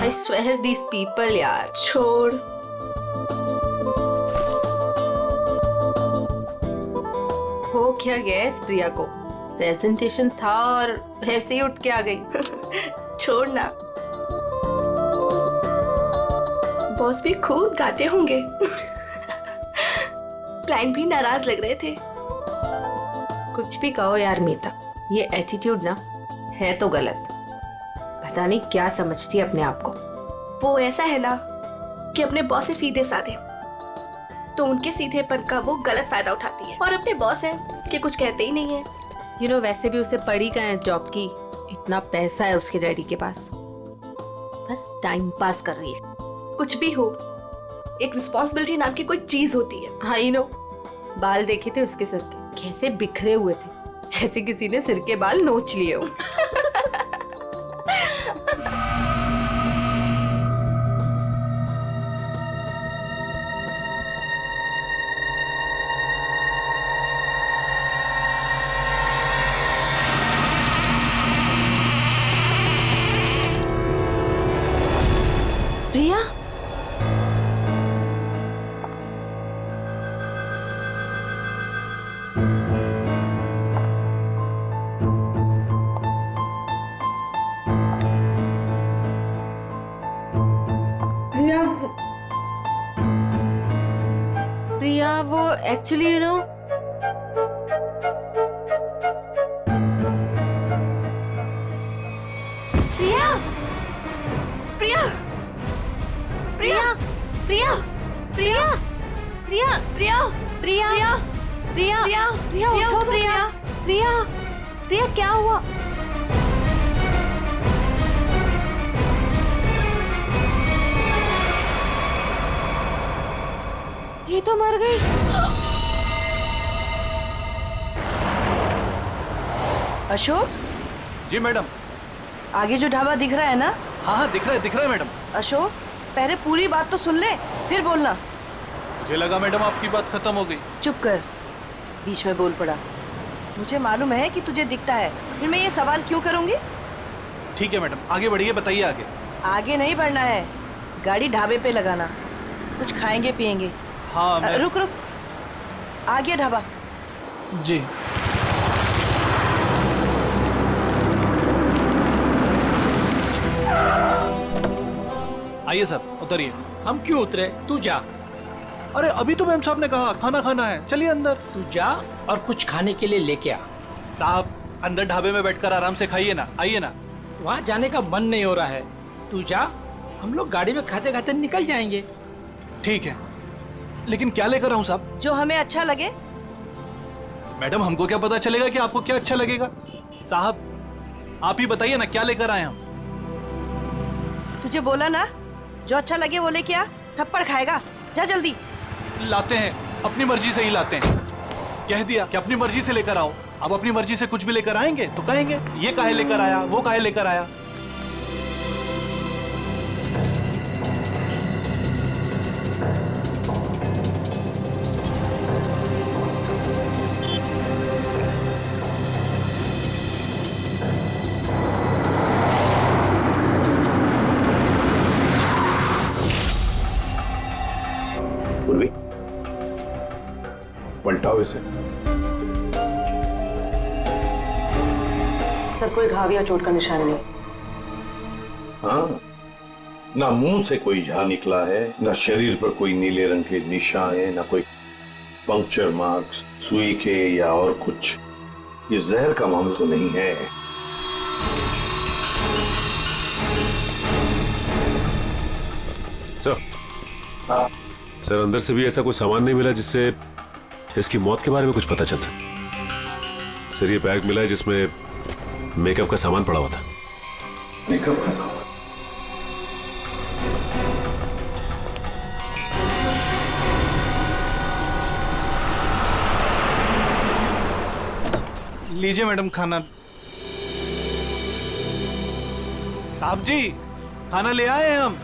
I swear these people यार। छोड़। हो क्या गया इस प्रिया को? प्रेजेंटेशन था और ऐसे ही उठ के आ गई। छोड़ ना। बॉस भी खूब डांटे होंगे। क्लाइंट भी नाराज लग रहे थे। कुछ भी कहो यार मीता, ये एटीट्यूड ना है तो गलत। पता नहीं क्या समझती है अपने आप को। वो ऐसा है ना कि अपने बॉस से सीधे साधे, तो उनके सीधेपन का वो गलत फायदा उठाती है। और अपने बॉस है कि कुछ कहते ही नहीं है। वैसे भी उसे पड़ी कहाँ है इस जॉब की? इतना पैसा है उसके डैडी के पास, बस टाइम पास कर रही है। कुछ भी हो, एक रिस्पॉन्सिबिलिटी नाम की कोई चीज होती है। I know. बाल देखे थे उसके सिर के, कैसे बिखरे हुए थे, जैसे किसी ने सिर के बाल नोच लिए हो। प्रिया, प्रिया वो एक्चुअली प्रिया, प्रिया, प्रिया, प्रिया, प्रिया, प्रिया, प्रिया, प्रिया, प्रिया, प्रिया, प्रिया, उठो प्रिया, प्रिया, प्रिया क्या हुआ? ये तो मर गई। अशोक, जी मैडम। आगे जो ढाबा दिख रहा है ना? हाँ हाँ दिख रहा है मैडम। अशोक, पहले पूरी बात तो सुन ले, फिर बोलना। मुझे लगा मैडम आपकी बात खत्म हो गई। चुप कर, बीच में बोल पड़ा। मुझे मालूम है कि तुझे दिखता है, फिर मैं ये सवाल क्यों करूंगी? ठीक है मैडम, आगे बढ़िए, बताइए आगे। आगे नहीं बढ़ना है, गाड़ी ढाबे पे लगाना, कुछ खाएंगे पिएंगे। हाँ मैं... रुक रुक, आ गया ढाबा। जी। आइए साहब, उतरिए। हम क्यों उतरे? तू जा। अरे अभी तो मैम साहब ने कहा खाना खाना है, चलिए अंदर। तू जा और कुछ खाने के लिए लेके आ। साहब अंदर ढाबे में बैठकर आराम से खाइए ना, आइए ना। वहाँ जाने का मन नहीं हो रहा है, तू जा, हम लोग गाड़ी में खाते खाते निकल जाएंगे। ठीक है, लेकिन क्या लेकर आऊं साहब? जो हमें अच्छा लगे। मैडम हमको क्या पता चलेगा कि आपको क्या अच्छा लगेगा? साहब आप ही बताइए ना, क्या लेकर आए हम? तुझे बोला ना, जो अच्छा लगे वो लेके आ, थप्पड़ खाएगा। जा जल्दी। लाते हैं, अपनी मर्जी से ही लाते हैं। कह दिया कि अपनी मर्जी से लेकर आओ। अब अपनी मर्जी से कुछ भी लेकर आएंगे तो कहेंगे ये काहे लेकर आया, वो काहे लेकर आया। पलटाओ इसे। सर, कोई घाव या चोट का निशान नहीं। हाँ, ना मुंह से कोई झाग निकला है, ना शरीर पर कोई नीले रंग के निशान है, ना कोई पंक्चर मार्क्स, सुई के या और कुछ। ये जहर का मामला तो नहीं है। सर, हाँ, सर अंदर से भी ऐसा कोई सामान नहीं मिला जिससे इसकी मौत के बारे में कुछ पता चल सके। सर ये बैग मिला है जिसमें मेकअप का सामान पड़ा हुआ था। मेकअप का सामान? लीजिए मैडम खाना। साहब जी खाना ले आए हैं हम।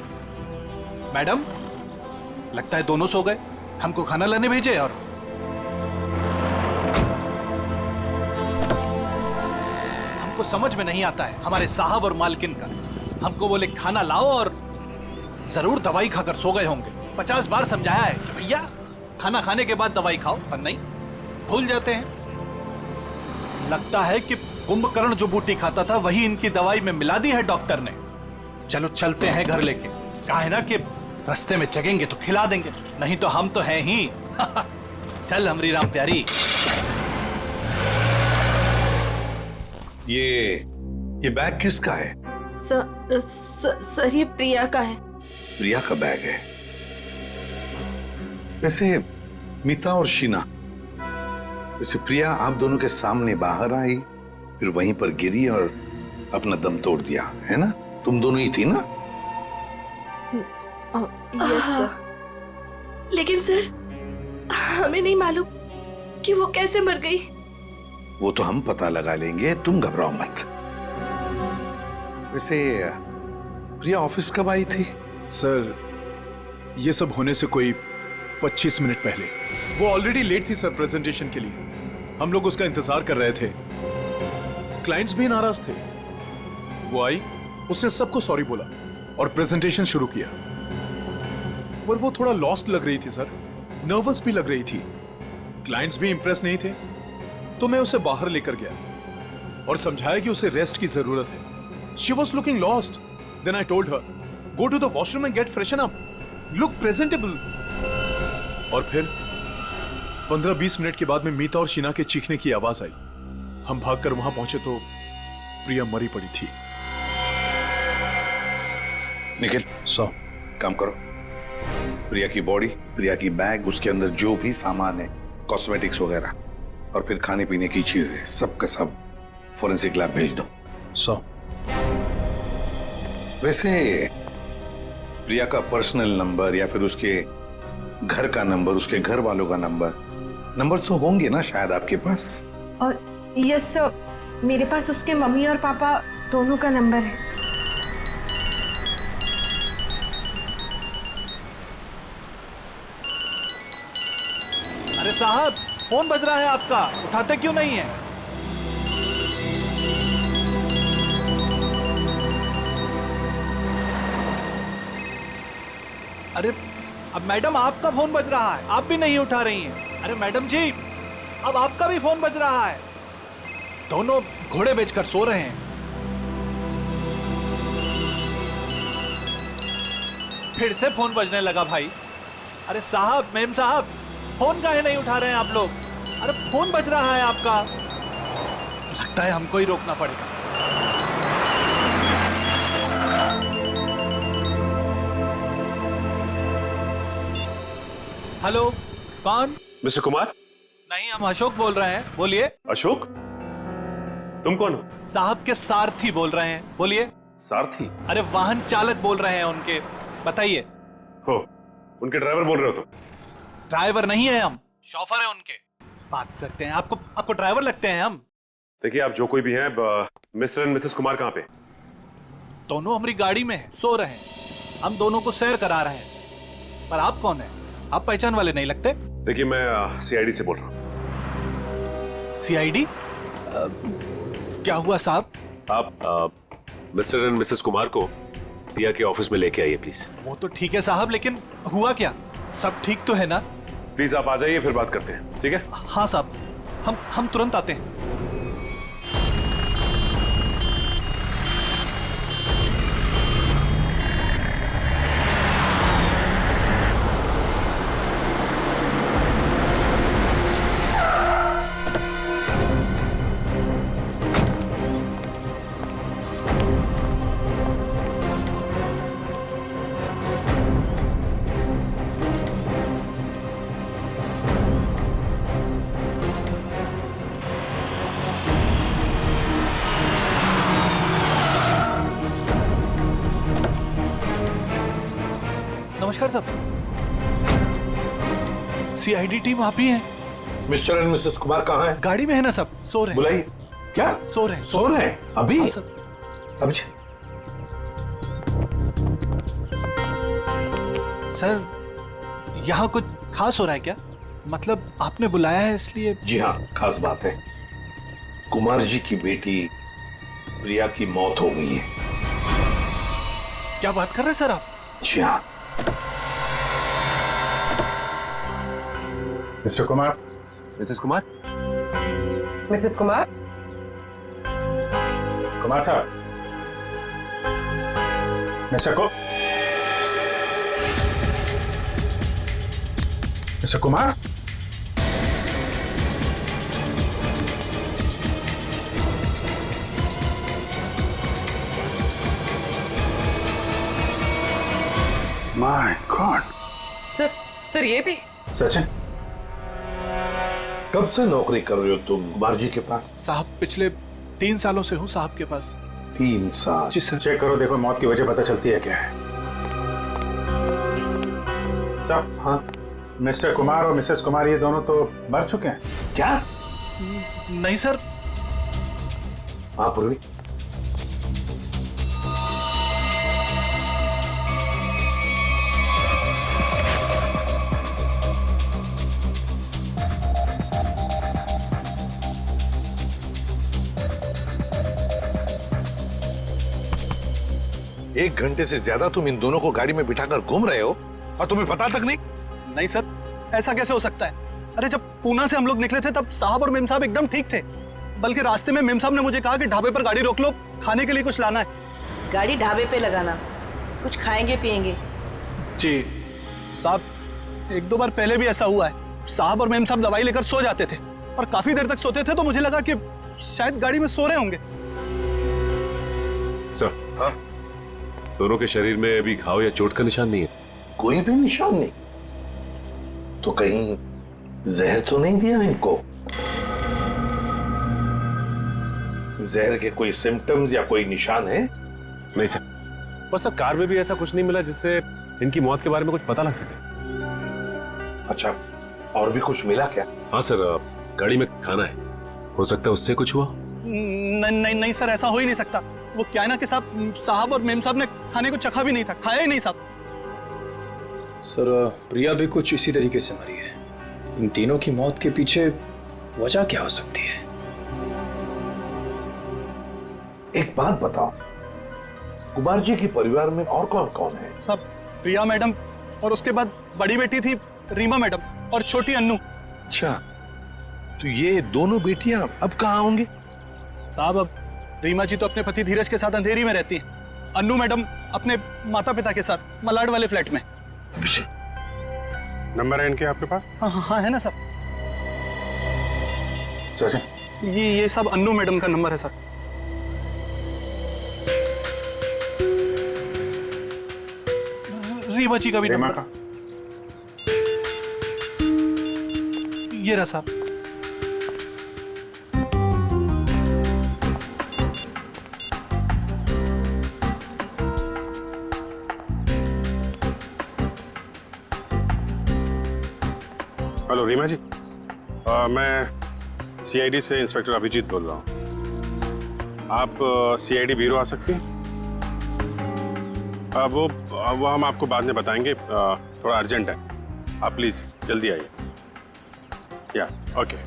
मैडम लगता है दोनों सो गए, हमको खाना लाने भेजे। और हमको समझ में नहीं आता है हमारे साहब और मालकिन का। हमको बोले खाना लाओ और जरूर दवाई खाकर सो गए होंगे। 50 बार समझाया है कि भैया खाना खाने के बाद दवाई खाओ, पर नहीं, भूल जाते हैं। लगता है कि कुंभकर्ण जो बूटी खाता था वही इनकी दवाई में मिला दी है डॉक्टर ने। चलो चलते हैं घर लेके। कहा है ना कि रास्ते में जगेंगे तो खिला देंगे, नहीं तो हम तो हैं ही। चल हमरी राम प्यारी। ये बैग किसका है? सर ये प्रिया का है। प्रिया का बैग है। वैसे मीता और शीना, वैसे प्रिया आप दोनों के सामने बाहर आई, फिर वहीं पर गिरी और अपना दम तोड़ दिया, है ना? तुम दोनों ही थी ना? Yes sir. लेकिन सर, हमें नहीं मालूम कि वो कैसे मर गई। वो तो हम पता लगा लेंगे, तुम घबराओ मत। वैसे प्रिया ऑफिस कब आई थी? सर, ये सब होने से कोई 25 मिनट पहले। वो ऑलरेडी लेट थी सर प्रेजेंटेशन के लिए। हम लोग उसका इंतजार कर रहे थे। क्लाइंट्स भी नाराज थे। वो आई, उसने सबको सॉरी बोला और प्रेजेंटेशन शुरू किया। पर वो थोड़ा लॉस्ट लग रही थी सर, नर्वस भी लग रही थी। क्लाइंट्स भी इंप्रेस नहीं थे, तो मैं उसे बाहर लेकर गया और समझाया कि उसे रेस्ट की जरूरत है। She was looking lost. Then I told her, go to the washroom and get freshen up. Look presentable. और फिर 15-20 मिनट के बाद में मीता और शीना के चीखने की आवाज आई। हम भागकर वहां पहुंचे तो प्रिया मरी पड़ी थी। निखिल, काम करो। प्रिया की बॉडी, प्रिया की बैग, उसके अंदर जो भी सामान है, कॉस्मेटिक्स वगैरह, और फिर खाने पीने की चीजें, सब का सब फोरेंसिक लैब भेज दो। वैसे प्रिया का पर्सनल नंबर या फिर उसके घर का नंबर, उसके घर वालों का नंबर तो होंगे ना शायद आपके पास? और यस सर, मेरे पास उसके मम्मी और पापा दोनों का नंबर है। अरे साहब, फोन बज रहा है आपका, उठाते क्यों नहीं है? अरे अब मैडम आपका फोन बज रहा है, आप भी नहीं उठा रही हैं। अरे मैडम जी, अब आपका भी फोन बज रहा है। दोनों घोड़े बेचकर सो रहे हैं। फिर से फोन बजने लगा भाई। अरे साहब, मेम साहब, फोन काहे नहीं उठा रहे हैं आप लोग? अरे फोन बज रहा है आपका। लगता है हमको ही रोकना पड़ेगा। हेलो, कौन? मिस्टर कुमार? नहीं, हम अशोक बोल रहे हैं, बोलिए। अशोक? तुम कौन हो? साहब के सारथी बोल रहे हैं, बोलिए। सारथी? अरे वाहन चालक बोल रहे हैं उनके, बताइए। हो, उनके ड्राइवर बोल रहे हो तुम? ड्राइवर नहीं है हम, शॉफर है उनके। बात करते हैं, आपको ड्राइवर लगते हैं हम? देखिए, आप जो कोई भी हैं, मिस्टर एंड मिसेस कुमार कहाँ पे? दोनों हमारी गाड़ी में हैं, सो रहे हैं। हम दोनों को सैर करा रहे हैं। पर आप कौन है? आप पहचान वाले नहीं लगते। देखिए, मैं सीआईडी से बोल रहा हूँ। सीआईडी? क्या हुआ साहब? आप मिस्टर एंड मिसेस कुमार को प्रिया के ऑफिस में लेके आइए प्लीज। वो तो ठीक है साहब, लेकिन हुआ क्या? सब ठीक तो है ना? प्लीज आप आ जाइए, फिर बात करते हैं, ठीक है? हाँ साहब, हम तुरंत आते हैं। नमस्कार साहब, सीआईडी टीम आप ही हैं? मिस्टर एंड मिसेस कुमार कहाँ हैं? गाड़ी में है ना सब, सो रहे हैं। बुलाइए। क्या? सो रहे हैं। सो रहे हैं अभी? हाँ सर। अभी सर, यहाँ कुछ खास हो रहा है क्या? मतलब आपने बुलाया है इसलिए? जी हाँ, खास बात है। कुमार जी की बेटी प्रिया की मौत हो गई है। क्या बात कर रहे हैं सर आप? जी हाँ। Mr Kumar. Mrs Kumar. Mrs Kumar. Kumar साहब। Mr Kumar. My God. Sir ये भी? सचिन, कब से नौकरी कर रहे हो तुम कुमार जी के पास? साहब पिछले 3 सालों से हूँ साहब के पास। 3 साल? जी सर। चेक करो, देखो मौत की वजह पता चलती है क्या है। सब हाँ। मिस्टर कुमार और मिसेस कुमार ये दोनों तो मर चुके हैं। क्या? नहीं सर। हाँ पूर्वी। एक घंटे से ज्यादा तुम इन दोनों को गाड़ी में बिठाकर घूम रहे हो और तुम्हें पता तक नहीं? नहीं सर, ऐसा कैसे हो सकता है? अरे जब पूना से हम लोग निकले थे तब साहब और मेम साहब एकदम ठीक थे। बल्कि रास्ते में मेम साहब ने मुझे कहा कि ढाबे पर गाड़ी रोक लो, खाने के लिए कुछ लाना है। गाड़ी ढाबे पे लगाना, कुछ खाएंगे पिएंगे। जी साहब, 1-2 बार पहले भी ऐसा हुआ है। साहब और मेम साहब दवाई लेकर सो जाते थे और काफी देर तक सोते थे, तो मुझे लगा कि शायद गाड़ी में सो रहे होंगे। सर, हाँ? दोनों के शरीर में अभी घाव या चोट का निशान नहीं है? कोई भी निशान नहीं? तो कहीं जहर तो नहीं दिया इनको? जहर के कोई सिम्टम्स या कोई निशान है? नहीं सर, बस सर कार में भी ऐसा कुछ नहीं मिला जिससे इनकी मौत के बारे में कुछ पता लग सके। अच्छा, और भी कुछ मिला क्या? हाँ सर, गाड़ी में खाना है, हो सकता है उससे कुछ हुआ। नहीं सर, ऐसा हो ही नहीं सकता। वो क्या है ना कि साहब और मेम साहब ने खाने को चखा भी नहीं था, खाया ही नहीं साहब। सर प्रिया भी कुछ इसी तरीके से मरी है। इन तीनों की मौत के पीछे वजह क्या हो सकती है? एक बात बताओ, कुमार जी के परिवार में और कौन कौन है? साहब, प्रिया मैडम और उसके बाद बड़ी बेटी थी रीमा मैडम और छोटी अन्नू। अच्छा, तो ये दोनों बेटियां अब कहाँ होंगी? साहब, अब रीमा जी तो अपने पति धीरज के साथ अंधेरी में रहती हैं। अन्नू मैडम अपने माता पिता के साथ मलाड वाले फ्लैट में। नंबर है इनके आपके पास? हाँ है ना सर। सचिन, ये सब अन्नू मैडम का नंबर है सर। रीमा जी का भी रीमा नंबर। का? ये रहा साहब। हेलो रीमा जी, मैं सीआईडी से इंस्पेक्टर अभिजीत बोल रहा हूँ। आप सीआईडी ब्यूरो आ सकती हैं? वो हम आपको बाद में बताएंगे, थोड़ा अर्जेंट है। आप प्लीज़ जल्दी आइए। या ओके।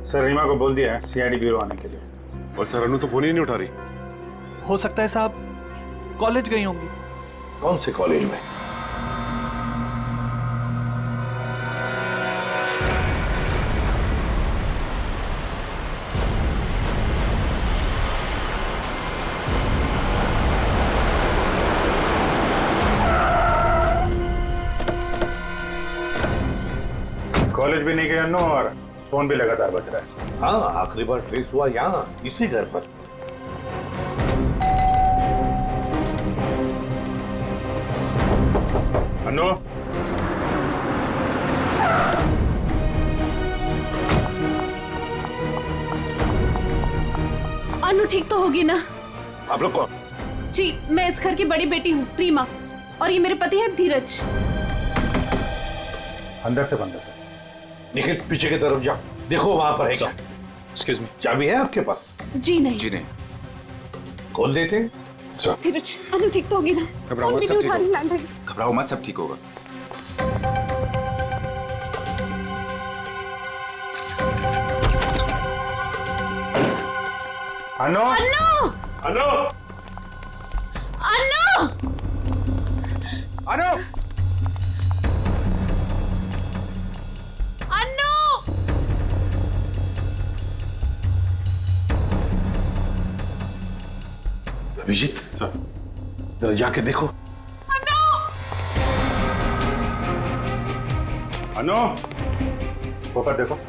सर, रीमा को बोल दिया है सीआईडी ब्यूरो आने के लिए। और सर अनु तो फोन ही नहीं उठा रही। हो सकता है साहब कॉलेज गई होंगी। कौन से कॉलेज में? कॉलेज भी नहीं गए अन्नू और फोन भी लगातार बज रहा है। हाँ, आखिरी बार ट्रेस हुआ यहाँ, इसी घर पर। अन्नू, अनु ठीक तो होगी ना? आप लोग कौन? जी, मैं इस घर की बड़ी बेटी हूँ रीमा, और ये मेरे पति है धीरज। अंदर से निखिल, पीछे की तरफ जाओ, देखो वहां पर है क्या। एक्सक्यूज मी, चाबी है आपके पास? जी नहीं। जी नहीं। खोल देते हैं। धीरज, अनु ठीक तो होगी ना? घबराओ मत, सब ठीक होगा। घबराओ मत, सब ठीक होगा। अनु! अनु! अनु! अनु! अनु! अभिजीत सर, जरा जाके देखो। अनु, ऊपर देखो।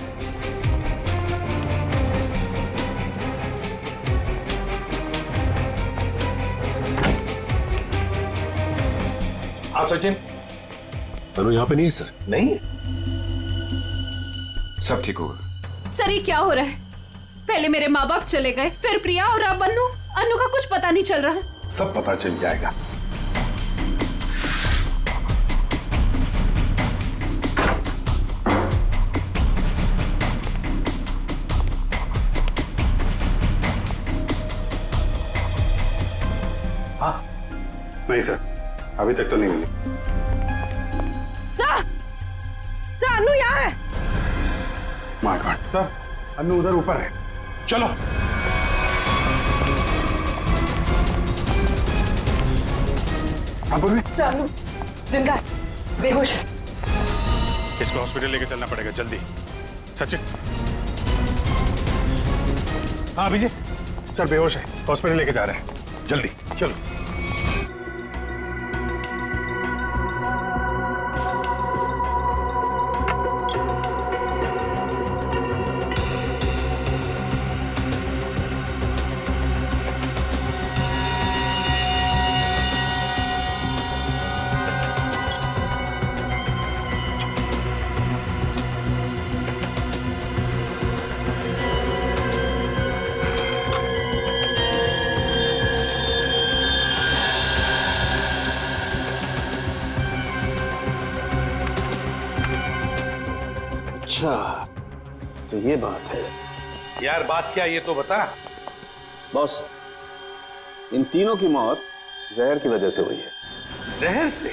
हाँ सचिन। अनु यहाँ पे नहीं है सर। नहीं, सब ठीक होगा। सर ये क्या हो रहा है? पहले मेरे माँ बाप चले गए, फिर प्रिया और अब अनु का कुछ पता नहीं चल रहा है। सब पता चल जाएगा। हाँ नहीं सर, अभी तक तो नहीं मिली। सर अनु यहाँ है। माय गॉड सर, अनु उधर ऊपर है। चलो। अनु जिंदा है, बेहोश है। इसको हॉस्पिटल लेके चलना पड़ेगा जल्दी। सचिन। हाँ अभिजीत सर बेहोश है, हॉस्पिटल लेके जा रहे हैं, जल्दी चलो। अच्छा, तो ये बात है। यार बात क्या, ये तो बता। बॉस, इन तीनों की मौत जहर की वजह से हुई है। जहर से?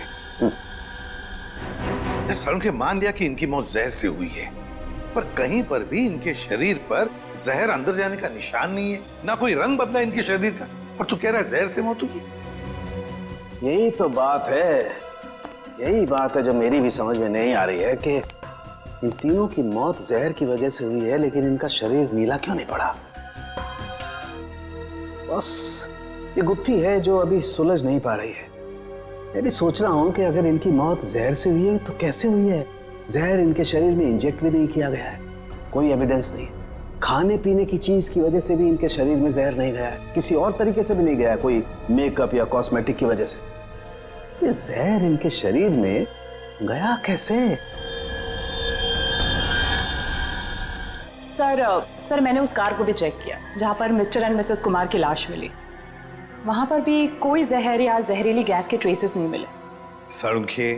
यार सरुण के मान लिया कि इनकी मौत जहर से हुई है, पर कहीं पर भी इनके शरीर पर जहर अंदर जाने का निशान नहीं है, ना कोई रंग बदला इनके शरीर का, और तू कह रहा है जहर से मौत हुई है। यही तो बात है, यही बात है जो मेरी भी समझ में नहीं आ रही है कि इन तीनों की मौत जहर की वजह से हुई है, लेकिन इनका शरीर नीला क्यों नहीं पड़ा? बस ये गुत्थी है जो अभी सुलझ नहीं पा रही है। मैं भी सोच रहा हूं कि अगर इनकी मौत जहर से हुई है तो कैसे हुई है? जहर इनके शरीर में इंजेक्ट भी नहीं किया गया है, कोई एविडेंस नहीं। खाने पीने की चीज की वजह से भी इनके शरीर में जहर नहीं गया है, किसी और तरीके से भी नहीं गया है, कोई मेकअप या कॉस्मेटिक की वजह से। ये जहर इनके शरीर में गया कैसे? सर मैंने उस कार को भी चेक किया जहां पर मिस्टर एंड मिसेस कुमार की लाश मिली। वहां पर भी कोई जहर या जहरीली गैस के ट्रेसेस नहीं मिले। सरुण के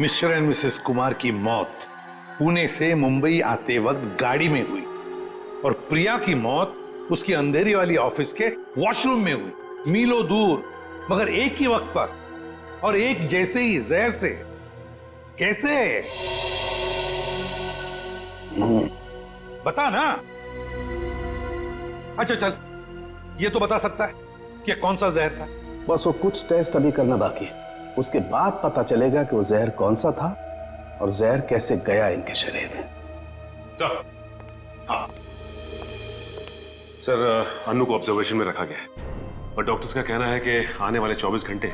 मिस्टर एंड मिसेस कुमार की मौत पुणे से मुंबई आते वक्त गाड़ी में हुई, और प्रिया की मौत उसकी अंधेरी वाली ऑफिस के वॉशरूम में हुई, मीलों दूर, मगर एक ही वक्त पर और एक जैसे ही जहर से। कैसे? बता ना। अच्छा चल, ये तो बता सकता है कि कौन सा जहर था। बस वो कुछ टेस्ट अभी करना बाकी है, उसके बाद पता चलेगा कि वो जहर कौन सा था और जहर कैसे गया इनके शरीर में। सर, हाँ सर, अनु को ऑब्जर्वेशन में रखा गया है और डॉक्टर्स का कहना है कि आने वाले 24 घंटे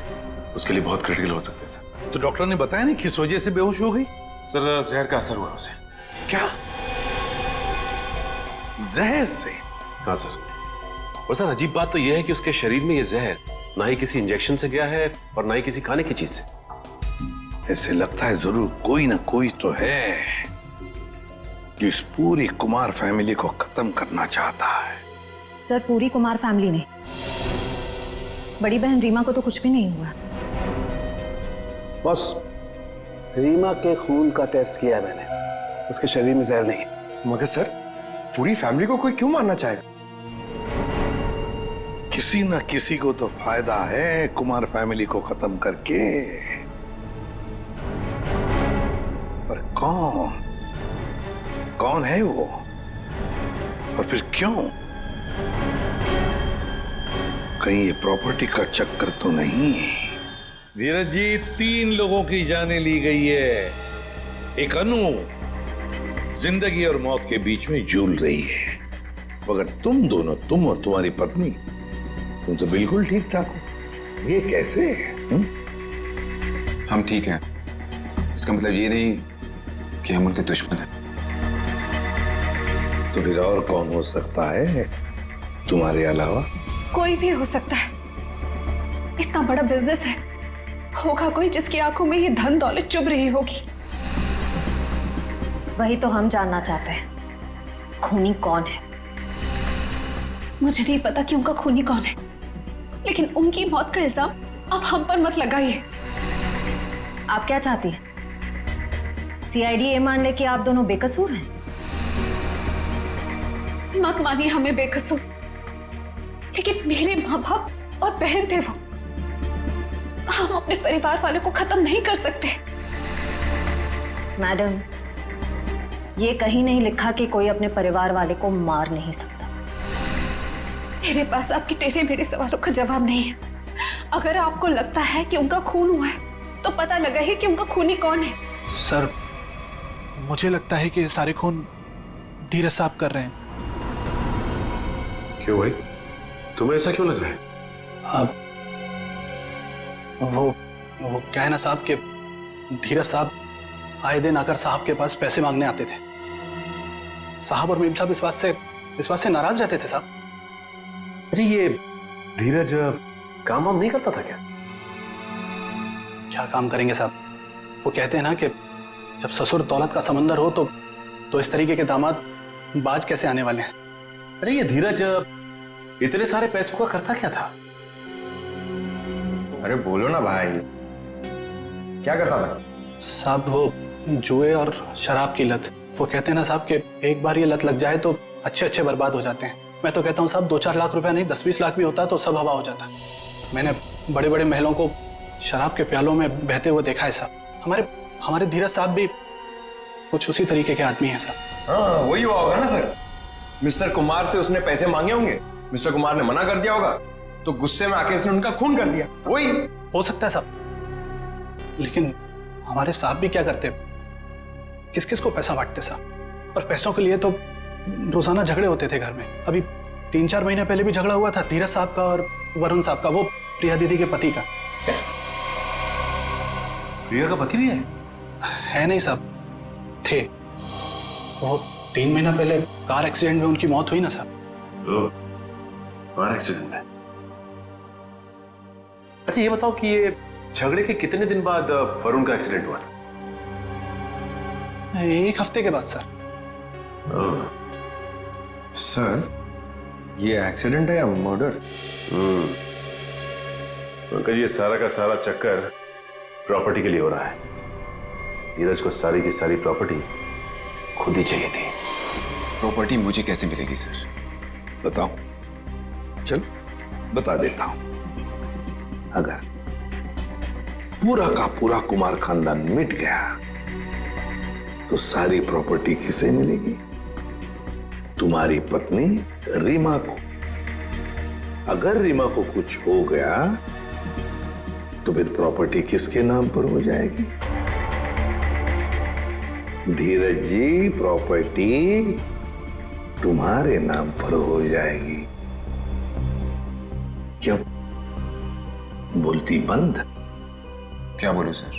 उसके लिए बहुत क्रिटिकल हो सकते हैं सर। तो डॉक्टर ने बताया नहीं किस वजह से बेहोश हो गई? सर जहर का असर हुआ उसे। क्या? जहर से? हाँ सर। और सर अजीब बात तो यह है कि उसके शरीर में यह जहर ना ही किसी इंजेक्शन से गया है और ना ही किसी खाने की चीज से। ऐसे लगता है जरूर कोई ना कोई तो है जो इस पूरी कुमार फैमिली को खत्म करना चाहता है। सर पूरी कुमार फैमिली ने, बड़ी बहन रीमा को तो कुछ भी नहीं हुआ। बस रीमा के खून का टेस्ट किया है मैंने, उसके शरीर में जहर नहीं है। मगर सर पूरी फैमिली को कोई क्यों मारना चाहेगा? किसी ना किसी को तो फायदा है कुमार फैमिली को खत्म करके, पर कौन? कौन है वो और फिर क्यों? कहीं ये प्रॉपर्टी का चक्कर तो नहीं? धीरज जी, 3 लोगों की जानें ली गई है। एक अनु जिंदगी और मौत के बीच में झूल रही है, मगर तुम दोनों, तुम और तुम्हारी पत्नी, तुम तो बिल्कुल ठीक ठाक हो। ये कैसे? हम ठीक हैं, इसका मतलब ये नहीं कि हम उनके दुश्मन हैं। तो फिर और कौन हो सकता है तुम्हारे अलावा? कोई भी हो सकता है। इतना बड़ा बिजनेस है, होगा कोई जिसकी आंखों में ये धन दौलत चुभ रही होगी। वही तो हम जानना चाहते हैं, खूनी कौन है? मुझे नहीं पता कि उनका खूनी कौन है, लेकिन उनकी मौत का इल्जाम अब हम पर मत लगाइए। आप क्या चाहती हैं? सीआईडी ये मान ले कि आप दोनों बेकसूर हैं? मत मानिए हमें बेकसूर, लेकिन मेरे माँ बाप और बहन थे वो। हम अपने परिवार वालों को खत्म नहीं कर सकते। मैडम, ये कहीं नहीं लिखा कि कोई अपने परिवार वाले को मार नहीं सकता। मेरे पास आपके टेढ़े मेढ़े सवालों का जवाब नहीं है। अगर आपको लगता है कि उनका खून हुआ है, तो पता लगा है कि उनका खूनी कौन है। सर, मुझे लगता है कि सारे खून धीरज साहब कर रहे हैं। क्यों भाई, तुम्हें ऐसा क्यों लग रहा है? अब वो क्या है ना साहब के धीरज साहब आए दिन आकर साहब के पास पैसे मांगने आते थे। साहब और मीम साहब इस बात से नाराज रहते थे साहब। जी, ये धीरज काम वाम नहीं करता था क्या? क्या काम करेंगे साहब? वो कहते हैं ना कि जब ससुर दौलत का समंदर हो तो इस तरीके के दामाद बाज कैसे आने वाले हैं। अच्छा, ये धीरज इतने सारे पैसों का करता क्या था? अरे बोलो ना भाई, क्या करता था? साहब वो जुए और शराब की लत। वो कहते हैं ना साहब कि एक बार ये लत लग जाए तो अच्छे बर्बाद हो जाते हैं। मैं तो कहता हूँ साहब 2-4 लाख रुपया नहीं, 10-20 लाख भी होता तो सब हवा हो जाता। मैंने बड़े बड़े महलों को शराब के प्यालों में बहते हुए देखा है साहब। हमारे धीरज साहब भी कुछ उसी तरीके के आदमी हैं साहब। हाँ, वही हुआ होगा ना सर। मिस्टर कुमार से उसने पैसे मांगे होंगे, मिस्टर कुमार ने मना कर दिया होगा, तो गुस्से में आके इसने उनका खून कर दिया। वही हो सकता है साहब, लेकिन हमारे साहब भी क्या करते, किस किस को पैसा बांटते साहब। और पैसों के लिए तो रोजाना झगड़े होते थे घर में। अभी 3-4 महीने पहले भी झगड़ा हुआ था धीरज साहब का और वरुण साहब का, वो प्रिया दीदी के पति का। क्या? प्रिया का पति भी है नहीं साहब, थे। वो 3 महीना पहले कार एक्सीडेंट में उनकी मौत हुई ना साहब। कार एक्सीडेंट में? अच्छा, ये बताओ कि ये झगड़े के कितने दिन बाद वरुण का एक्सीडेंट हुआ था? 1 हफ्ते के बाद सर। सर, ये एक्सीडेंट है या मर्डर? पंकज, ये सारा का सारा चक्कर प्रॉपर्टी के लिए हो रहा है। धीरज को सारी की सारी प्रॉपर्टी खुद ही चाहिए थी। प्रॉपर्टी मुझे कैसे मिलेगी सर? बताओ, चल बता देता हूं। अगर पूरा का पूरा कुमार खानदान मिट गया तो सारी प्रॉपर्टी किसे मिलेगी? तुम्हारी पत्नी रीमा को। अगर रीमा को कुछ हो गया तो फिर प्रॉपर्टी किसके नाम पर हो जाएगी? धीरज जी, प्रॉपर्टी तुम्हारे नाम पर हो जाएगी। क्यों बोलती बंद? क्या बोलूं सर?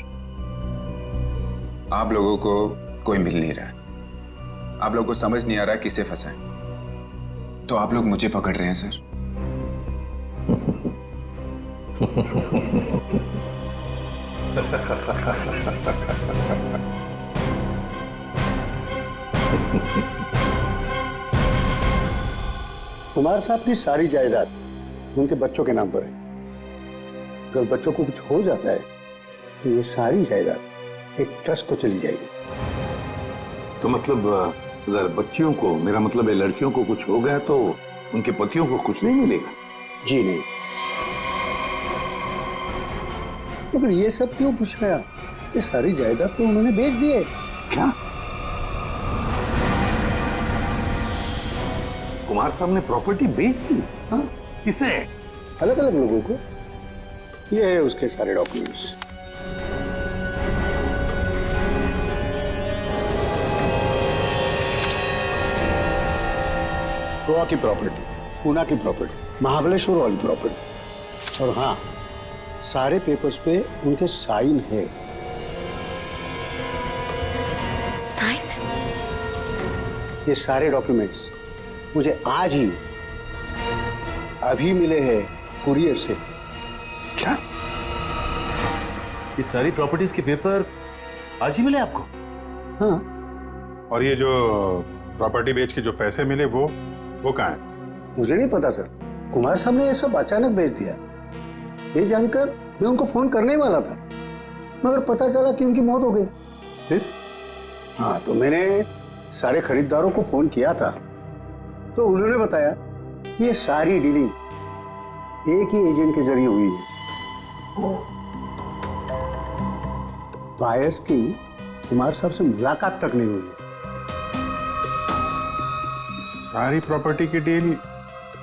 आप लोगों को कोई मिल नहीं रहा है, आप लोगों को समझ नहीं आ रहा किसे फंसाएं, तो आप लोग मुझे पकड़ रहे हैं सर। कुमार साहब की सारी जायदाद उनके बच्चों के नाम पर है। अगर बच्चों को कुछ हो जाता है तो ये सारी जायदाद एक ट्रस्ट को चली जाएगी। तो मतलब अगर बच्चियों को, मेरा मतलब है लड़कियों को कुछ हो गया तो उनके पतियों को कुछ नहीं मिलेगा? जी नहीं। मगर ये सब क्यों पूछ रहे हैं? ये सारी जायदाद तो उन्होंने बेच दी है। क्या? कुमार साहब ने प्रॉपर्टी बेच दी? हाँ? किसे? अलग अलग लोगों को। ये है उसके सारे डॉक्यूमेंट्स। गोवा की प्रॉपर्टी, पूना की प्रॉपर्टी, महाबलेश्वर वाली प्रॉपर्टी, और हाँ, सारे पेपर्स पे उनके साइन है। साइन? ये सारे डॉक्यूमेंट्स मुझे आज ही अभी मिले हैं कुरियर से। क्या? ये सारी प्रॉपर्टीज के पेपर आज ही मिले आपको? हाँ। और ये जो प्रॉपर्टी बेच के जो पैसे मिले वो कहाँ है? मुझे नहीं पता सर, कुमार साहब ने ये सब अचानक भेज दिया। ये जानकर मैं उनको फोन करने वाला था, मगर पता चला कि उनकी मौत हो गई। फिर हाँ, तो मैंने सारे खरीदारों को फोन किया था, तो उन्होंने बताया कि ये सारी डीलिंग एक ही एजेंट के जरिए हुई है। बायर्स की कुमार साहब से मुलाकात तक नहीं हुई है। सारी प्रॉपर्टी की डील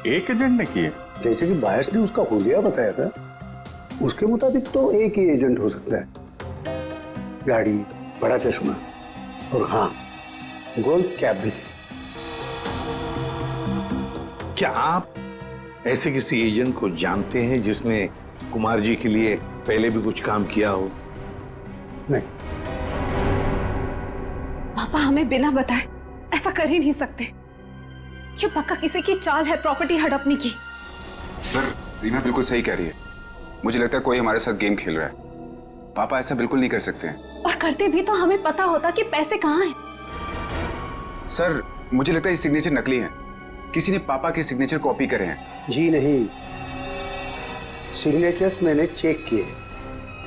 एक एजेंट ने की है? जैसे कि बायर्स ने उसका हुलिया बताया था, उसके मुताबिक तो एक ही एजेंट हो सकता है। गाड़ी, बड़ा चश्मा और हाँ, गोल्ड कैप भी थी। क्या आप ऐसे किसी एजेंट को जानते हैं जिसने कुमार जी के लिए पहले भी कुछ काम किया हो? नहीं। पापा हमें बिना बताए ऐसा कर ही नहीं सकते। ये पक्का किसी की चाल है प्रॉपर्टी हड़पने की। सर, रीना बिल्कुल सही कह रही है। मुझे लगता है कोई हमारे साथ गेम खेल रहा है। पापा ऐसा बिल्कुल नहीं कर सकते हैं। और करते भी तो हमें पता होता कि पैसे कहाँ हैं। सर, मुझे लगता है ये सिग्नेचर नकली है। किसी ने पापा के सिग्नेचर कॉपी करे हैं। जी नहीं, सिग्नेचर्स मैंने चेक किए,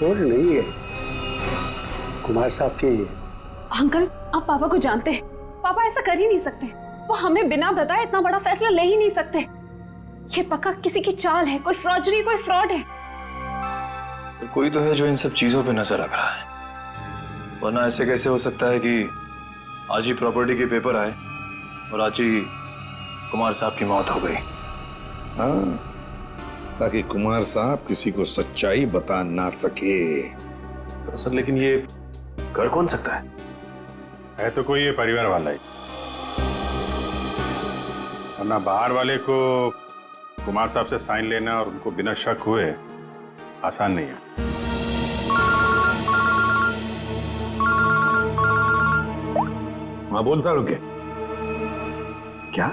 और नहीं है, कुमार साहब के ही है। अंकल, आप पापा को जानते हैं। पापा ऐसा कर ही नहीं सकते। वो हमें बिना बताए इतना बड़ा फैसला ले ही नहीं सकते। ये पक्का किसी की चाल है, कोई फ्रॉडरी, कोई फ्रॉड है। कोई तो है जो इन सब चीजों पे नजर रख रहा है, वरना ऐसे कैसे हो सकता है कि आज ही प्रॉपर्टी के पेपर आए और आज ही कुमार साहब की मौत हो गई। हाँ, ताकि कुमार साहब किसी को सच्चाई बता ना सके। सर, लेकिन ये कर कौन सकता है तो कोई ये परिवार वाला ही, वरना बाहर वाले को कुमार साहब से साइन लेना और उनको बिना शक हुए आसान नहीं है। हाँ, बोल सारू के क्या?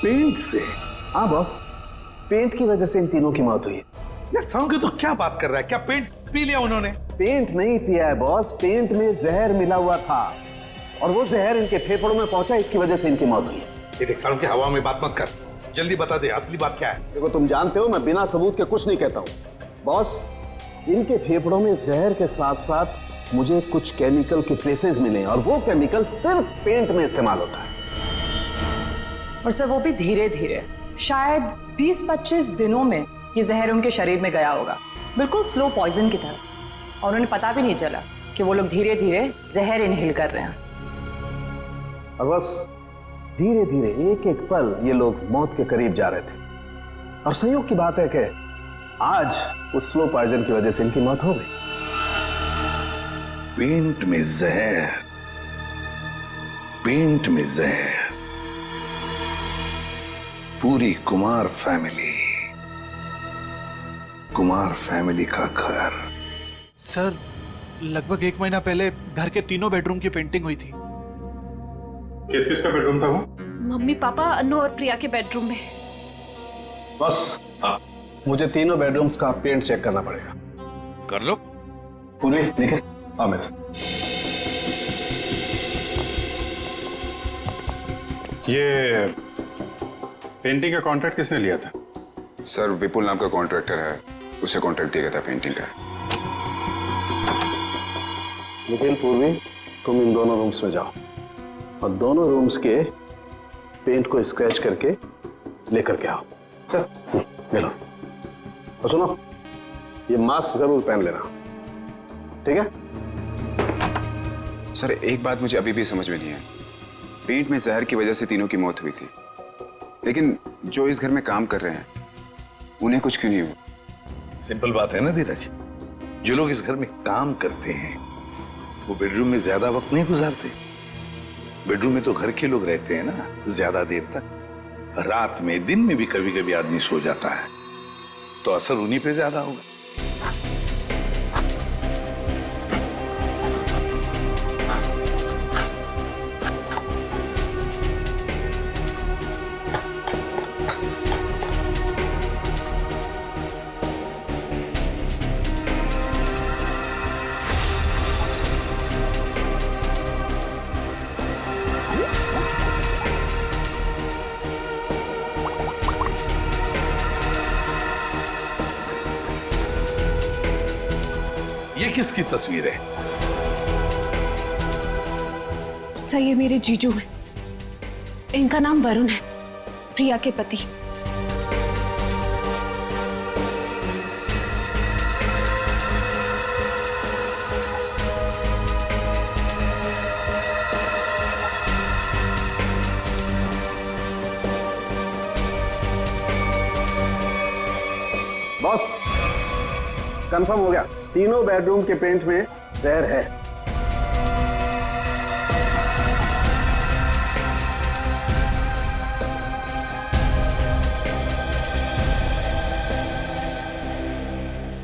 पेंट से? हाँ बॉस, पेंट की वजह से इन तीनों की मौत हुई है। यार सारू के तो क्या बात कर रहा है? क्या पेंट पी लिया उन्होंने? पेंट नहीं पिया है बॉस, पेंट में जहर मिला हुआ था और वो जहर इनके फेफड़ों में पहुंचा, इसकी वजह से इनकी मौत हुई है। ये देख सारू के, हवा में बात मत कर, जल्दी बता दे असली बात क्या है। देखो, तुम जानते हो मैं बिना सबूत के कुछ नहीं कहता हूँ। बॉस, इनके फेफड़ों में जहर के साथ साथ मुझे कुछ केमिकल के ट्रेसेस मिले, और वो केमिकल सिर्फ पेंट में इस्तेमाल होता है। और सर, वो भी धीरे धीरे, शायद 20-25 दिनों में ये जहर उनके शरीर में गया होगा, बिल्कुल स्लो पॉइजन की तरह, और उन्हें पता भी नहीं चला कि वो लोग धीरे धीरे जहर इनहेल कर रहे हैं। और बस धीरे धीरे एक एक पल ये लोग मौत के करीब जा रहे थे, और संयोग की बात है कि आज उस स्लो पॉइजन की वजह से इनकी मौत हो गई। पेंट में जहर, पेंट में जहर, पूरी कुमार फैमिली का घर। सर, लगभग 1 महीना पहले घर के तीनों बेडरूम की पेंटिंग हुई थी। किस किस का बेडरूम था वो? मम्मी, पापा, अनु और प्रिया के बेडरूम में। बस मुझे तीनों बेडरूम्स का पेंट चेक करना पड़ेगा। कर लो। पूरी लिखे। अमित, ये पेंटिंग का कॉन्ट्रैक्ट किसने लिया था? सर, विपुल नाम का कॉन्ट्रैक्टर है, उसे कॉन्ट्रैक्ट दिया गया था पेंटिंग का। निखिल, पूर्वी, तुम इन दोनों रूम्स में जाओ और दोनों रूम्स के पेंट को स्क्रैच करके लेकर के आओ। सर, ले लो। और सुनो, ये मास्क जरूर पहन लेना, ठीक है? सर, एक बात मुझे अभी भी समझ में नहीं है। पेंट में जहर की वजह से तीनों की मौत हुई थी, लेकिन जो इस घर में काम कर रहे हैं उन्हें कुछ क्यों नहीं हुआ? सिंपल बात है ना धीरज, जो लोग इस घर में काम करते हैं वो बेडरूम में ज्यादा वक्त नहीं गुजारते। बेडरूम में तो घर के लोग रहते हैं ना ज्यादा देर तक। रात में दिन में भी कभी कभी आदमी सो जाता है, तो असर उन्हीं पे ज्यादा होगा। ये किसकी तस्वीर है? सर ये मेरे जीजू हैं। इनका नाम वरुण है, प्रिया के पति। बॉस कंफर्म हो गया, तीनों बेडरूम के पेंट में जहर है।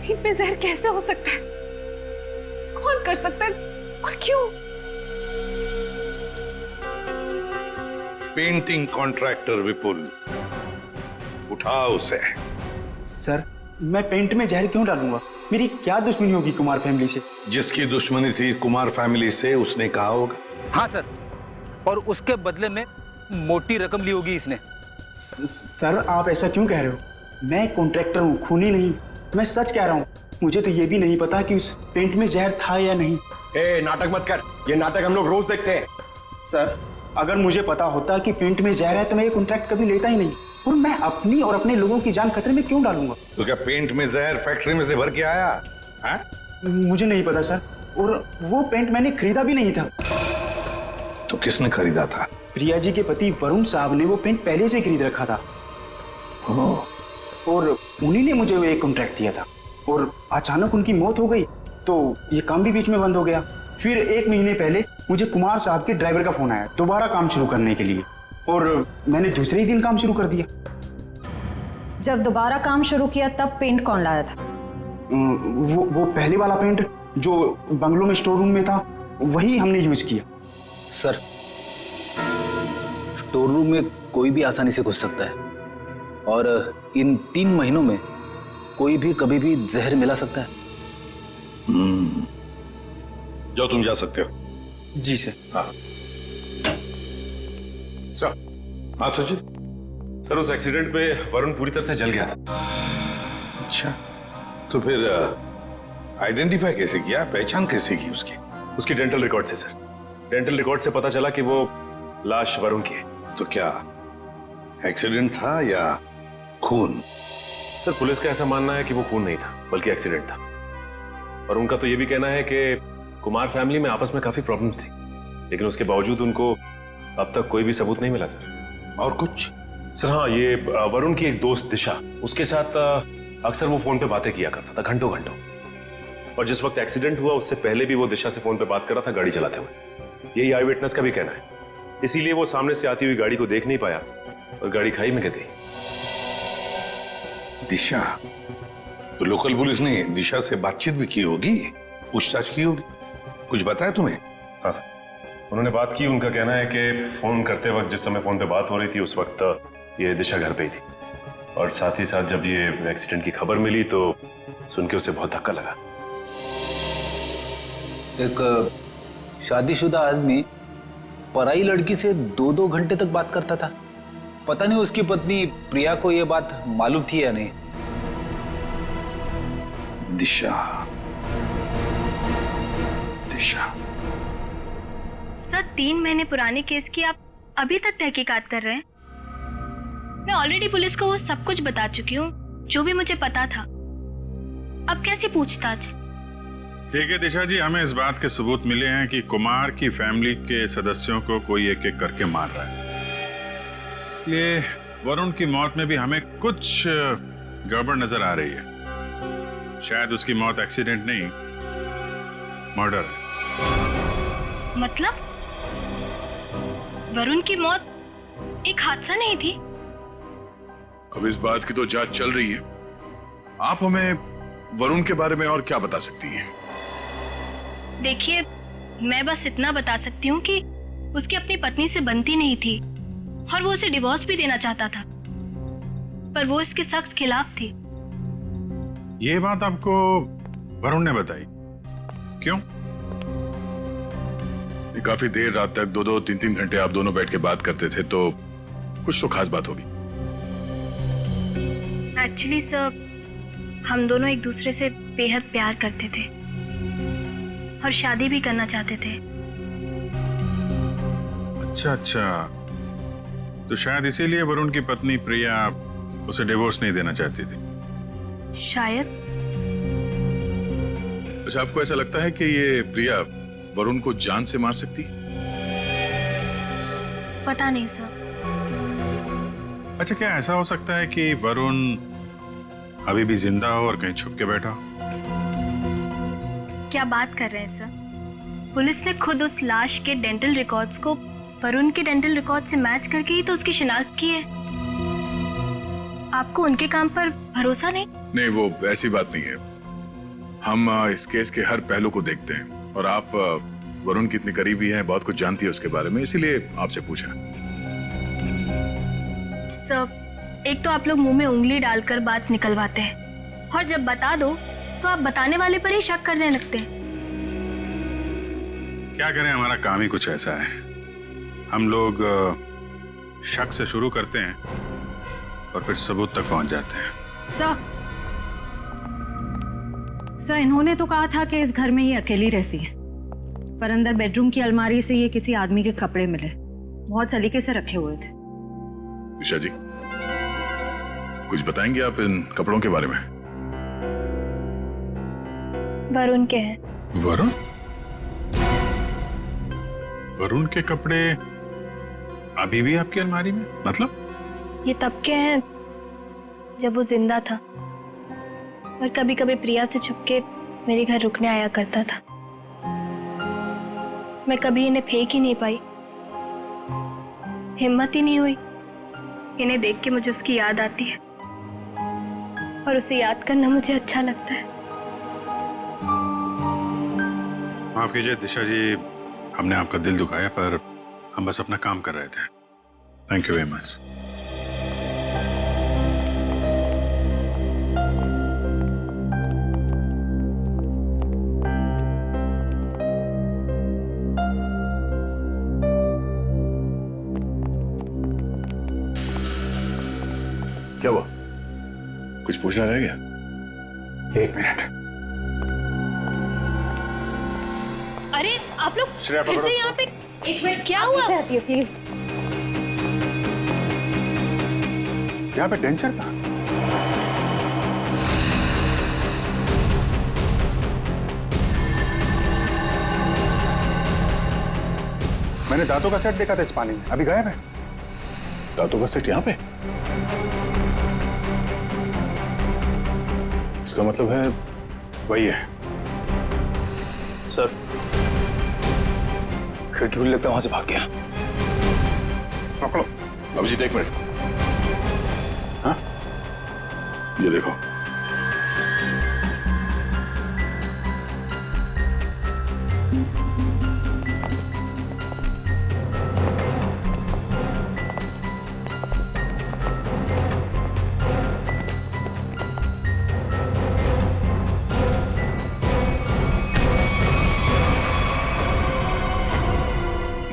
इनमें जहर कैसे हो सकता है? कौन कर सकता है और क्यों? पेंटिंग कॉन्ट्रैक्टर विपुल, उठाओ उसे। सर मैं पेंट में जहर क्यों डालूंगा? मेरी क्या दुश्मनी होगी कुमार फैमिली से? जिसकी दुश्मनी थी कुमार फैमिली से उसने कहा होगा। हाँ सर, और उसके बदले में मोटी रकम ली होगी इसने। सर आप ऐसा क्यों कह रहे हो? मैं कॉन्ट्रैक्टर हूँ, खूनी नहीं। मैं सच कह रहा हूँ। मुझे तो ये भी नहीं पता कि उस पेंट में जहर था या नहीं। नाटक मत कर, ये नाटक हम लोग रोज देखते हैं। सर अगर मुझे पता होता कि पेंट में जहर है तो मैं ये कॉन्ट्रैक्ट कभी लेता ही नहीं। और मैं अपनी और अपने लोगों की जान खतरे में क्यों डालूंगा? तो क्या पेंट में जहर फैक्ट्री में से भर के आया है? मुझे नहीं पता सर, और वो पेंट मैंने खरीदा भी नहीं था। तो किसने खरीदा था? प्रिया जी के पति वरुण साहब ने वो पेंट पहले से खरीद रखा था। और उन्हीं ने मुझे वो एक कॉन्ट्रैक्ट दिया था। और अचानक उनकी मौत हो गई तो ये काम भी बीच में बंद हो गया। फिर 1 महीने पहले मुझे कुमार साहब के ड्राइवर का फोन आया दोबारा काम शुरू करने के लिए, और मैंने दूसरे ही दिन काम शुरू कर दिया। जब दोबारा काम शुरू किया तब पेंट कौन लाया था? वो पहले वाला पेंट जो बंगलों में स्टोर रूम में था, वही हमने यूज किया। सर स्टोर रूम में कोई भी आसानी से घुस सकता है, और इन 3 महीनों में कोई भी कभी भी जहर मिला सकता है। जाओ तुम जा सकते हो। जी सर। हाँ सर। हाँ सचिन। सर उस एक्सीडेंट में वरुण पूरी तरह से जल गया था। अच्छा, तो फिर आइडेंटिफाई कैसे किया, पहचान कैसे की उसकी? उसकी डेंटल रिकॉर्ड से सर। डेंटल रिकॉर्ड से पता चला कि वो लाश वरुण की है। तो क्या एक्सीडेंट था या खून? सर पुलिस का ऐसा मानना है कि वो खून नहीं था बल्कि एक्सीडेंट था। और उनका तो ये भी कहना है कि कुमार फैमिली में आपस में काफी प्रॉब्लम्स थी, लेकिन उसके बावजूद उनको अब तक कोई भी सबूत नहीं मिला सर। और कुछ? सर हाँ, ये वरुण की एक दोस्त दिशा, उसके साथ अक्सर वो फोन पे बातें किया करता था घंटों घंटों। और जिस वक्त एक्सीडेंट हुआ उससे पहले भी वो दिशा से फोन पे बात कर रहा था गाड़ी चलाते हुए। यही आई विटनेस का भी कहना है। इसीलिए वो सामने से आती हुई गाड़ी को देख नहीं पाया और गाड़ी खाई में गिर गई। दिशा? तो लोकल पुलिस ने दिशा से बातचीत भी की होगी, पूछताछ की होगी, कुछ बताया तुम्हें? हाँ सर, उन्होंने बात की। उनका कहना है कि फोन करते वक्त जिस समय फोन पे बात हो रही थी उस वक्त ये दिशा घर पे ही थी, और साथ ही साथ जब ये एक्सीडेंट की खबर मिली तो सुन के उसे बहुत धक्का लगा। एक शादीशुदा आदमी पराई लड़की से 2-2 घंटे तक बात करता था। पता नहीं उसकी पत्नी प्रिया को यह बात मालूम थी या नहीं। दिशा, दिशा। सर 3 महीने पुराने केस की आप अभी तक तहकीकात कर रहे हैं? मैं ऑलरेडी पुलिस को वो सब कुछ बता चुकी हूँ जो भी मुझे पता था। अब कैसी पूछताछ? ठीक है दिशा जी, हमें इस बात के सबूत मिले हैं कि कुमार की फैमिली के सदस्यों को कोई एक एक करके मार रहा है। इसलिए वरुण की मौत में भी हमें कुछ गड़बड़ नजर आ रही है। शायद उसकी मौत एक्सीडेंट नहीं, मर्डर है। मतलब वरुण की मौत एक हादसा नहीं थी? अब इस बात की तो जांच चल रही है। आप हमें वरुण के बारे में और क्या बता सकती हैं? देखिए, मैं बस इतना बता सकती हूँ कि उसकी अपनी पत्नी से बनती नहीं थी और वो उसे डिवोर्स भी देना चाहता था, पर वो इसके सख्त खिलाफ थी। ये बात आपको वरुण ने बताई? क्यों? काफी देर रात तक 2-3 घंटे आप दोनों बैठ के बात करते थे, तो कुछ तो खास बात होगी। एक्चुअली सर, हम दोनों एक दूसरे से बेहद प्यार करते थे और शादी भी करना चाहते थे। अच्छा, तो शायद इसीलिए वरुण की पत्नी प्रिया उसे डिवोर्स नहीं देना चाहती थी। शायद। अच्छा, आपको ऐसा लगता है कि ये प्रिया वरुण को जान से मार सकती? पता नहीं सर। अच्छा, क्या ऐसा हो सकता है कि वरुण अभी भी जिंदा हो और कहीं छुप के बैठा हो? क्या बात कर रहे हैं सर? पुलिस ने खुद उस लाश के डेंटल रिकॉर्ड्स को वरुण के डेंटल रिकॉर्ड से मैच करके ही तो उसकी शिनाख्त की है। आपको उनके काम पर भरोसा नहीं? नहीं, वो ऐसी बात नहीं है। हम इस केस के हर पहलू को देखते हैं, और आप वरुण की इतनी करीबी हैं, बहुत कुछ जानती है उसके बारे में, इसीलिए आपसे पूछा। सर, एक तो आप लोग मुंह में उंगली डालकर बात निकलवाते हैं, और जब बता दो तो आप बताने वाले पर ही शक करने लगते हैं। क्या करें, हमारा काम ही कुछ ऐसा है। हम लोग शक से शुरू करते हैं और फिर सबूत तक पहुंच जाते हैं। सर, इन्होंने तो कहा था कि इस घर में ये अकेली रहती है, पर अंदर बेडरूम की अलमारी से ये किसी आदमी के कपड़े मिले, बहुत सलीके से रखे हुए थे। दिशा जी, कुछ बताएंगे आप इन कपड़ों के बारे में? वरुण के हैं। वरुण के कपड़े अभी भी आपकी अलमारी में? मतलब? ये तब के हैं जब वो जिंदा था और कभी कभी प्रिया से छुपके मेरे घर रुकने आया करता था। मैं कभी इन्हें फेंक ही नहीं पाई, हिम्मत ही नहीं हुई। इन्हें देख के मुझे उसकी याद आती है और उसे याद करना मुझे अच्छा लगता है। माफ कीजिए दिशा जी, हमने आपका दिल दुखाया, पर हम बस अपना काम कर रहे थे। Thank you very much. क्या हुआ? कुछ पूछना रह गया? 1 मिनट। अरे आप लोग श्रेया, फिर पकड़ो से यहाँ पे? एक मिनट, क्या हुआ? प्लीज। यहाँ पे डेंचर था। मैंने दांतों का सेट देखा था इस पानी में, अभी गायब है। दांतों का सेट यहाँ पे? इसका मतलब है वही है। सर, खिड़की खुली लगता है, वहां से भाग गया। पकड़ो। अभिजीत, 1 मिनट। हाँ, ये देखो।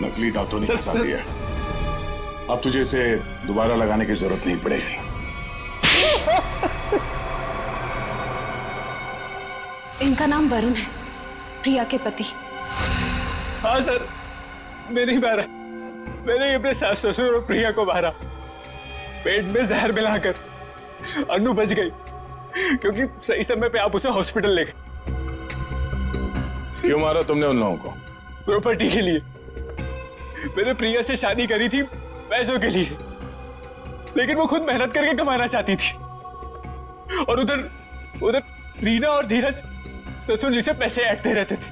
नकली दांतों ने फंसा दिया। अब तुझे इसे दोबारा लगाने की जरूरत नहीं पड़ेगी। इनका नाम वरुण है, प्रिया के पति। हाँ सर, मैं नहीं मारा। मैंने अपने सास ससुर और प्रिया को मारा, पेट में जहर मिलाकर। अनु बच गई क्योंकि सही समय पे आप उसे हॉस्पिटल ले गए। क्यों मारा तुमने उन लोगों को? प्रॉपर्टी के लिए। मैंने प्रिया से शादी करी थी पैसों के लिए, लेकिन वो खुद मेहनत करके कमाना चाहती थी। और उधर उधर रीना और धीरज ससुर जी से पैसे ऐंठते रहते थे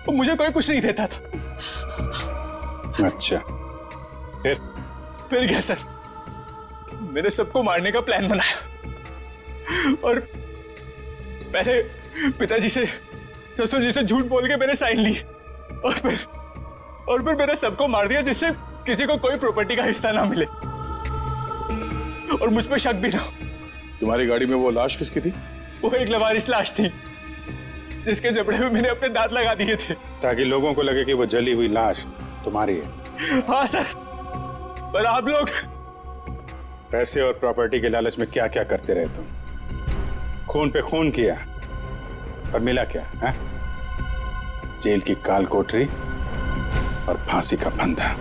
और मुझे कोई कुछ नहीं देता था। अच्छा, फिर क्या सर, मैंने सबको मारने का प्लान बनाया और पहले पिताजी से ससुर जी से झूठ बोल के मैंने साइन लिए और फिर मैंने सबको मार दिया जिससे किसी को कोई प्रॉपर्टी का हिस्सा ना मिले और मुझ पे शक भी ना हो। तुम्हारी गाड़ी में वो लाश किसकी थी? वो एक लवारिस लाश थी जिसके जबड़े में मैंने अपने दांत लगा दिए थे ताकि लोगों को लगे कि वो जली हुई लाश तुम्हारी है। हाँ सर, पर आप लोग पैसे और प्रॉपर्टी के लालच में क्या क्या करते रहे तुम? खून पे खून किया और मिला क्या है? जेल की काल कोठरी और फांसी का फंदा।